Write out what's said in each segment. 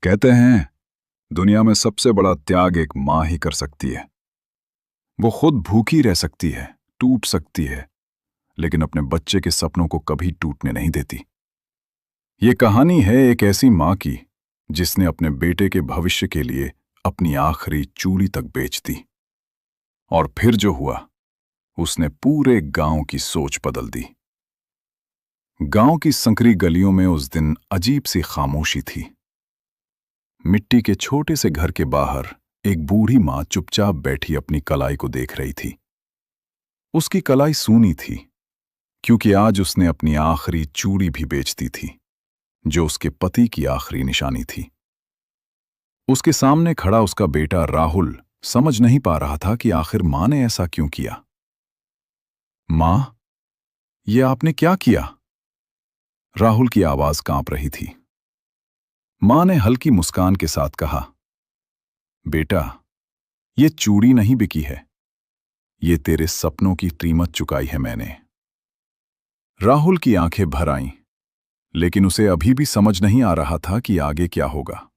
कहते हैं दुनिया में सबसे बड़ा त्याग एक माँ ही कर सकती है। वो खुद भूखी रह सकती है, टूट सकती है, लेकिन अपने बच्चे के सपनों को कभी टूटने नहीं देती। ये कहानी है एक ऐसी माँ की जिसने अपने बेटे के भविष्य के लिए अपनी आखिरी चूड़ी तक बेच दी। और फिर जो हुआ, उसने पूरे गांव की सोच बदल दी। गांव की संकरी गलियों में उस दिन अजीब सी खामोशी थी। मिट्टी के छोटे से घर के बाहर एक बूढ़ी माँ चुपचाप बैठी अपनी कलाई को देख रही थी। उसकी कलाई सूनी थी, क्योंकि आज उसने अपनी आखिरी चूड़ी भी बेच दी थी, जो उसके पति की आखिरी निशानी थी। उसके सामने खड़ा उसका बेटा राहुल समझ नहीं पा रहा था कि आखिर माँ ने ऐसा क्यों किया। माँ, ये आपने क्या किया? राहुल की आवाज कांप रही थी। माँ ने हल्की मुस्कान के साथ कहा, बेटा, ये चूड़ी नहीं बिकी है, ये तेरे सपनों की कीमत चुकाई है मैंने। राहुल की आंखें भर आईं, लेकिन उसे अभी भी समझ नहीं आ रहा था कि आगे क्या होगा।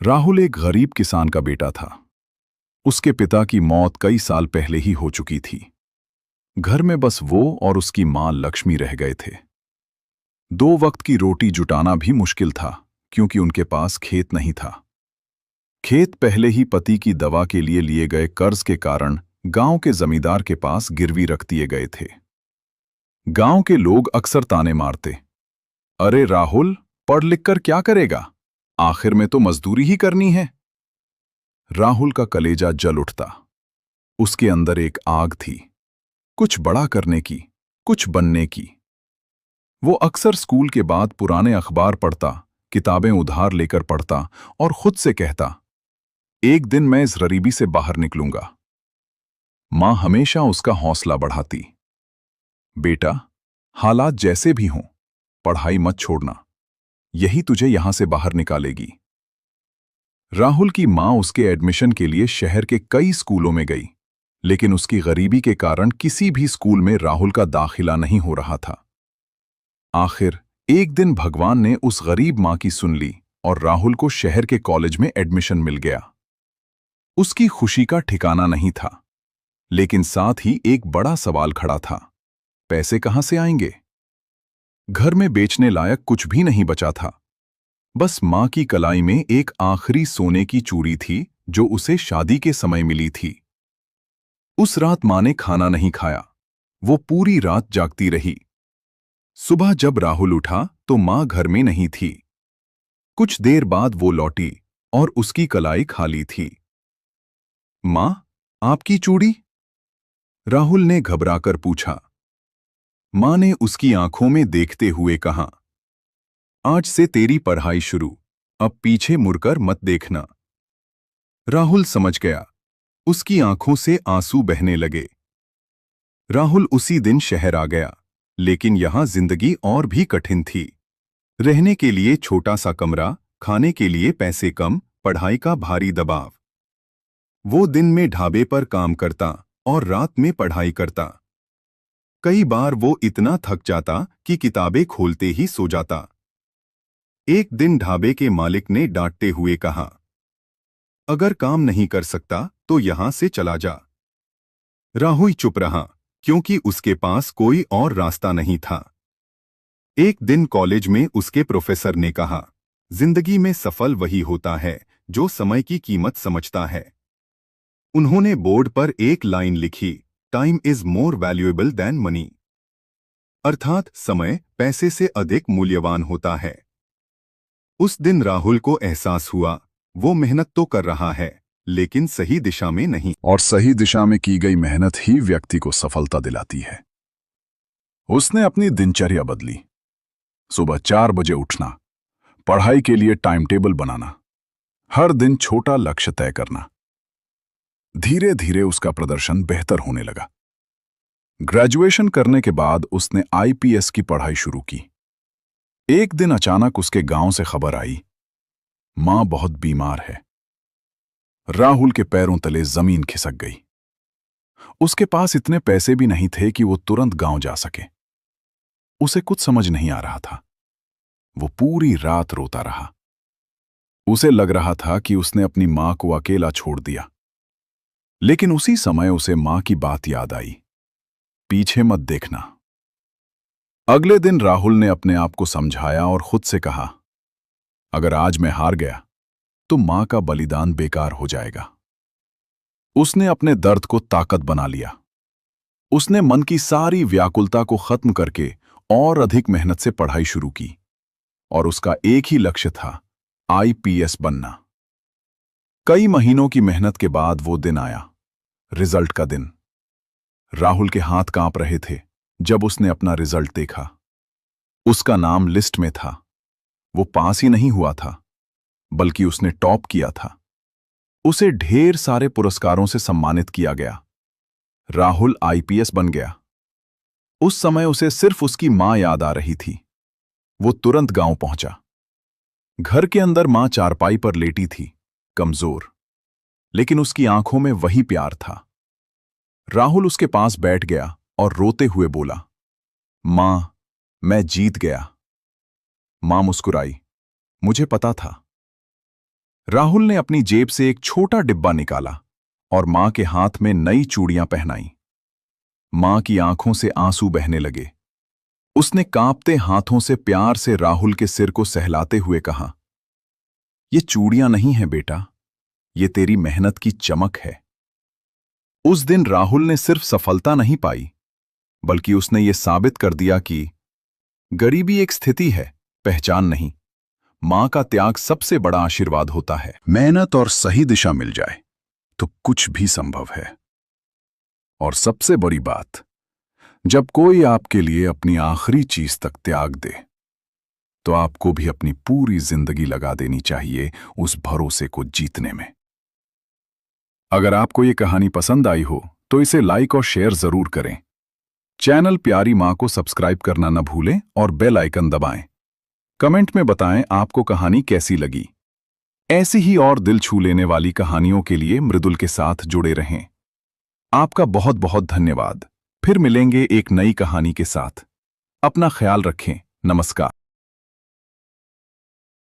राहुल एक गरीब किसान का बेटा था। उसके पिता की मौत कई साल पहले ही हो चुकी थी। घर में बस वो और उसकी मां लक्ष्मी रह गए थे। 2 वक्त की रोटी जुटाना भी मुश्किल था, क्योंकि उनके पास खेत नहीं था। खेत पहले ही पति की दवा के लिए गए कर्ज के कारण गांव के जमींदार के पास गिरवी रख दिए गए थे। गांव के लोग अक्सर ताने मारते, अरे राहुल, पढ़ लिख कर क्या करेगा? आखिर में तो मजदूरी ही करनी है। राहुल का कलेजा जल उठता। उसके अंदर एक आग थी, कुछ बड़ा करने की, कुछ बनने की। वो अक्सर स्कूल के बाद पुराने अखबार पढ़ता, किताबें उधार लेकर पढ़ता और खुद से कहता, एक दिन मैं इस गरीबी से बाहर निकलूंगा। मां हमेशा उसका हौसला बढ़ाती, बेटा, हालात जैसे भी हों, पढ़ाई मत छोड़ना, यही तुझे यहां से बाहर निकालेगी। राहुल की मां उसके एडमिशन के लिए शहर के कई स्कूलों में गई, लेकिन उसकी गरीबी के कारण किसी भी स्कूल में राहुल का दाखिला नहीं हो रहा था। आखिर एक दिन भगवान ने उस गरीब मां की सुन ली और राहुल को शहर के कॉलेज में एडमिशन मिल गया। उसकी खुशी का ठिकाना नहीं था, लेकिन साथ ही एक बड़ा सवाल खड़ा था, पैसे कहां से आएंगे? घर में बेचने लायक कुछ भी नहीं बचा था। बस मां की कलाई में एक आखिरी सोने की चूड़ी थी, जो उसे शादी के समय मिली थी। उस रात मां ने खाना नहीं खाया। वो पूरी रात जागती रही। सुबह जब राहुल उठा तो मां घर में नहीं थी। कुछ देर बाद वो लौटी और उसकी कलाई खाली थी। मां, आपकी चूड़ी? राहुल ने घबराकर पूछा। मां ने उसकी आंखों में देखते हुए कहा, आज से तेरी पढ़ाई शुरू, अब पीछे मुड़कर मत देखना। राहुल समझ गया। उसकी आंखों से आंसू बहने लगे। राहुल उसी दिन शहर आ गया, लेकिन यहां जिंदगी और भी कठिन थी। रहने के लिए छोटा सा कमरा, खाने के लिए पैसे कम, पढ़ाई का भारी दबाव। वो दिन में ढाबे पर काम करता और रात में पढ़ाई करता। कई बार वो इतना थक जाता कि किताबें खोलते ही सो जाता। एक दिन ढाबे के मालिक ने डांटते हुए कहा, अगर काम नहीं कर सकता तो यहां से चला जा। राहुल चुप रहा, क्योंकि उसके पास कोई और रास्ता नहीं था। एक दिन कॉलेज में उसके प्रोफेसर ने कहा, जिंदगी में सफल वही होता है जो समय की कीमत समझता है। उन्होंने बोर्ड पर एक लाइन लिखी, time is more valuable then money. अर्थात समय पैसे से अधिक मूल्यवान होता है। उस दिन राहुल को एहसास हुआ, वो मेहनत तो कर रहा है, लेकिन सही दिशा में नहीं। और सही दिशा में की गई मेहनत ही व्यक्ति को सफलता दिलाती है। उसने अपनी दिनचर्या बदली। सुबह 4 बजे उठना, पढ़ाई के लिए टाइम टेबल बनाना, हर दिन छोटा लक्ष्य तय करना। धीरे धीरे उसका प्रदर्शन बेहतर होने लगा। ग्रेजुएशन करने के बाद उसने आईपीएस की पढ़ाई शुरू की। एक दिन अचानक उसके गांव से खबर आई, मां बहुत बीमार है। राहुल के पैरों तले जमीन खिसक गई। उसके पास इतने पैसे भी नहीं थे कि वो तुरंत गांव जा सके। उसे कुछ समझ नहीं आ रहा था। वो पूरी रात रोता रहा। उसे लग रहा था कि उसने अपनी मां को अकेला छोड़ दिया। लेकिन उसी समय उसे मां की बात याद आई, पीछे मत देखना। अगले दिन राहुल ने अपने आप को समझाया और खुद से कहा, अगर आज मैं हार गया तो मां का बलिदान बेकार हो जाएगा। उसने अपने दर्द को ताकत बना लिया। उसने मन की सारी व्याकुलता को खत्म करके और अधिक मेहनत से पढ़ाई शुरू की, और उसका एक ही लक्ष्य था, आईपीएस बनना। कई महीनों की मेहनत के बाद वो दिन आया, रिजल्ट का दिन। राहुल के हाथ कांप रहे थे जब उसने अपना रिजल्ट देखा। उसका नाम लिस्ट में था। वो पास ही नहीं हुआ था, बल्कि उसने टॉप किया था। उसे ढेर सारे पुरस्कारों से सम्मानित किया गया। राहुल आईपीएस बन गया। उस समय उसे सिर्फ उसकी मां याद आ रही थी। वो तुरंत गांव पहुंचा। घर के अंदर मां चारपाई पर लेटी थी, कमजोर, लेकिन उसकी आंखों में वही प्यार था। राहुल उसके पास बैठ गया और रोते हुए बोला, मां, मैं जीत गया। मां मुस्कुराई, मुझे पता था। राहुल ने अपनी जेब से एक छोटा डिब्बा निकाला और मां के हाथ में नई चूड़ियां पहनाई। मां की आंखों से आंसू बहने लगे। उसने कांपते हाथों से प्यार से राहुल के सिर को सहलाते हुए कहा, ये चूड़ियां नहीं हैं बेटा, ये तेरी मेहनत की चमक है। उस दिन राहुल ने सिर्फ सफलता नहीं पाई, बल्कि उसने ये साबित कर दिया कि गरीबी एक स्थिति है, पहचान नहीं। मां का त्याग सबसे बड़ा आशीर्वाद होता है। मेहनत और सही दिशा मिल जाए तो कुछ भी संभव है। और सबसे बड़ी बात, जब कोई आपके लिए अपनी आखिरी चीज तक त्याग दे, तो आपको भी अपनी पूरी जिंदगी लगा देनी चाहिए उस भरोसे को जीतने में। अगर आपको ये कहानी पसंद आई हो तो इसे लाइक और शेयर जरूर करें। चैनल प्यारी मां को सब्सक्राइब करना न भूलें और बेल आइकन दबाएं। कमेंट में बताएं आपको कहानी कैसी लगी। ऐसी ही और दिल छू लेने वाली कहानियों के लिए मृदुल के साथ जुड़े रहें। आपका बहुत बहुत धन्यवाद। फिर मिलेंगे एक नई कहानी के साथ। अपना ख्याल रखें। नमस्कार।